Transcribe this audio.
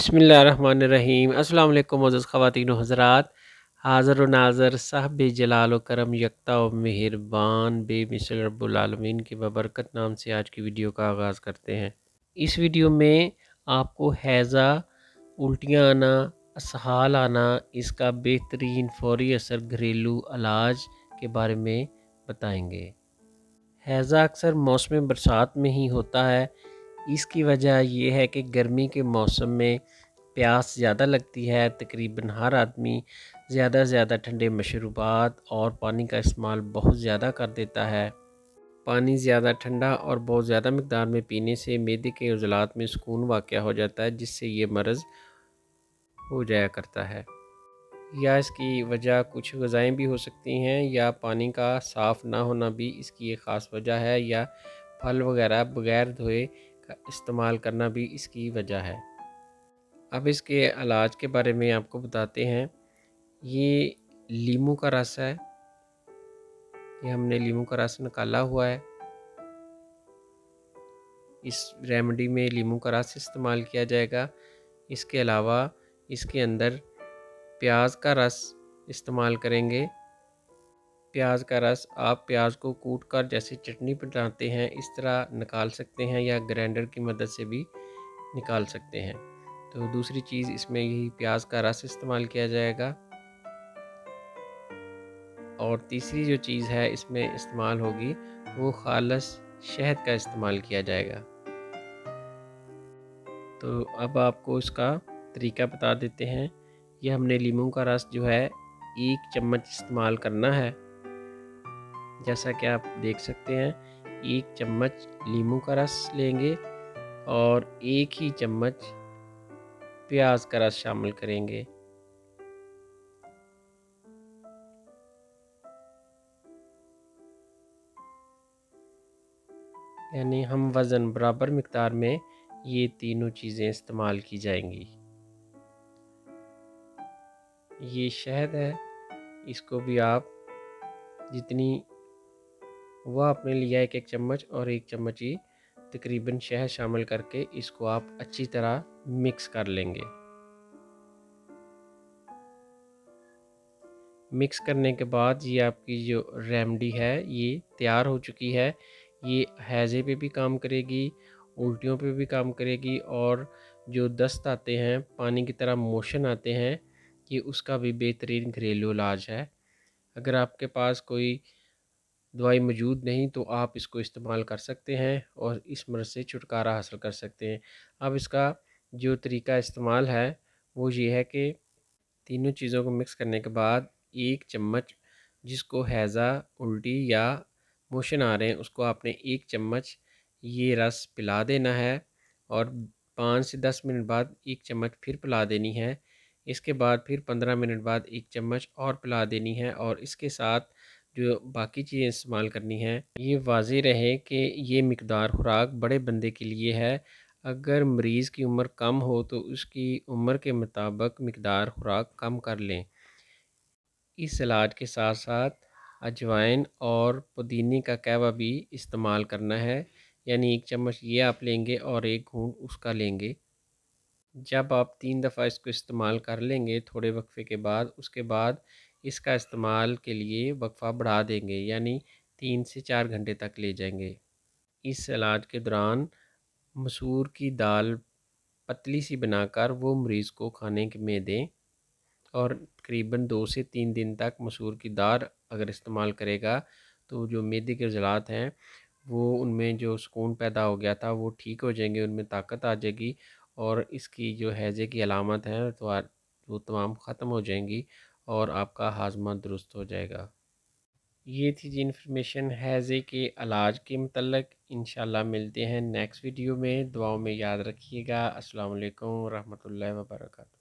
बिस्मिल्लाहिर्रहमानिर्रहीम। अस्सलाम वालेकुम मोअज़्ज़ज़ ख़वातीन व हज़रात। हाज़िर व नाज़िर साहिब जलाल व करम यकता व मेहरबान बेमिसल रब्बुल आलमीन के बबरकत नाम से आज की वीडियो का आगाज़ करते हैं। इस वीडियो में आपको हैज़ा, उल्टियाँ आना, असहाल आना, इसका बेहतरीन फ़ौरी असर घरेलू इलाज के बारे में बताएंगे। हैज़ा अक्सर मौसम बरसात में ही होता है। इसकी वजह यह है कि गर्मी के मौसम में प्यास ज़्यादा लगती है। तकरीबन हर आदमी ज़्यादा से ज़्यादा ठंडे मशरूबात और पानी का इस्तेमाल बहुत ज़्यादा कर देता है। पानी ज़्यादा ठंडा और बहुत ज़्यादा मकदार में पीने से मैदे के उज़लात में सुकून वाक़या हो जाता है, जिससे ये मर्ज़ हो जाया करता है। या इसकी वजह कुछ ग़िज़ाएँ भी हो सकती हैं, या पानी का साफ़ ना होना भी इसकी एक ख़ास वजह है, या फल वगैरह बग़ैर धोए का इस्तेमाल करना भी इसकी वजह है। अब इसके इलाज के बारे में आपको बताते हैं। ये लीमू का रस है। ये हमने लीमू का रस निकाला हुआ है। इस रेमेडी में लीमू का रस इस्तेमाल किया जाएगा। इसके अलावा इसके अंदर प्याज का रस इस्तेमाल करेंगे। प्याज का रस आप प्याज को कूट कर जैसे चटनी बनाते हैं इस तरह निकाल सकते हैं, या ग्राइंडर की मदद से भी निकाल सकते हैं। तो दूसरी चीज़ इसमें यही प्याज का रस इस्तेमाल किया जाएगा। और तीसरी जो चीज़ है इसमें इस्तेमाल होगी वो खालिस शहद का इस्तेमाल किया जाएगा। तो अब आपको इसका तरीका बता देते हैं। ये हमने लीमू का रस जो है 1 चम्मच इस्तेमाल करना है। जैसा कि आप देख सकते हैं 1 चम्मच लीमू का रस लेंगे और 1 ही चम्मच प्याज का रस शामिल करेंगे। यानी हम वज़न बराबर मिक़दार में ये तीनों चीज़ें इस्तेमाल की जाएंगी। ये शहद है, इसको भी आप जितनी वो आपने लिया 1-1 चम्मच और 1 चम्मच ही तकरीबन शहद शामिल करके इसको आप अच्छी तरह मिक्स कर लेंगे। मिक्स करने के बाद ये आपकी जो रेमेडी है ये तैयार हो चुकी है। ये हैज़े पे भी काम करेगी, उल्टियों पे भी काम करेगी, और जो दस्त आते हैं, पानी की तरह मोशन आते हैं, ये उसका भी बेहतरीन घरेलू इलाज है। अगर आपके पास कोई दवाई मौजूद नहीं तो आप इसको इस्तेमाल कर सकते हैं और इस मर्ज़ से छुटकारा हासिल कर सकते हैं। अब इसका जो तरीका इस्तेमाल है वो ये है कि तीनों चीज़ों को मिक्स करने के बाद 1 चम्मच जिसको हैज़ा, उल्टी या मोशन आ रहे हैं उसको आपने 1 चम्मच ये रस पिला देना है, और 5 से 10 मिनट बाद 1 चम्मच फिर पिला देनी है। इसके बाद फिर 15 मिनट बाद 1 चम्मच और पिला देनी है, और इसके साथ जो बाकी चीज़ें इस्तेमाल करनी हैं ये वाज़ेह रहे कि ये मिक़दार खुराक बड़े बंदे के लिए है। अगर मरीज़ की उम्र कम हो तो उसकी उम्र के मुताबिक मिक़दार खुराक कम कर लें। इस सलाद के साथ साथ अजवाइन और पुदीने का कहवा भी इस्तेमाल करना है। यानी 1 चम्मच ये आप लेंगे और 1 घूंट उसका लेंगे। जब आप 3 दफ़ा इसको इस्तेमाल कर लेंगे थोड़े वक्फ़े के बाद, उसके बाद इसका इस्तेमाल के लिए वक्फ़ा बढ़ा देंगे, यानी 3 से 4 घंटे तक ले जाएंगे। इस सलाद के दौरान मसूर की दाल पतली सी बनाकर वो मरीज़ को खाने में दें, और तकरीबन 2 से 3 दिन तक मसूर की दाल अगर इस्तेमाल करेगा तो जो मैदे के ज़लात हैं वो उनमें जो सुकून पैदा हो गया था वो ठीक हो जाएंगे, उनमें ताकत आ जाएगी, और इसकी जो हैज़े की अलामत है तो वो तमाम ख़त्म हो जाएंगी और आपका हाजमा दुरुस्त हो जाएगा। ये थी जी इन्फॉर्मेशन हैज़े के इलाज के मतलब। इंशाल्लाह मिलते हैं नेक्स्ट वीडियो में। दुआओं में याद रखिएगा। अस्सलाम वालेकुम रहमतुल्लाहि व बरकातहू।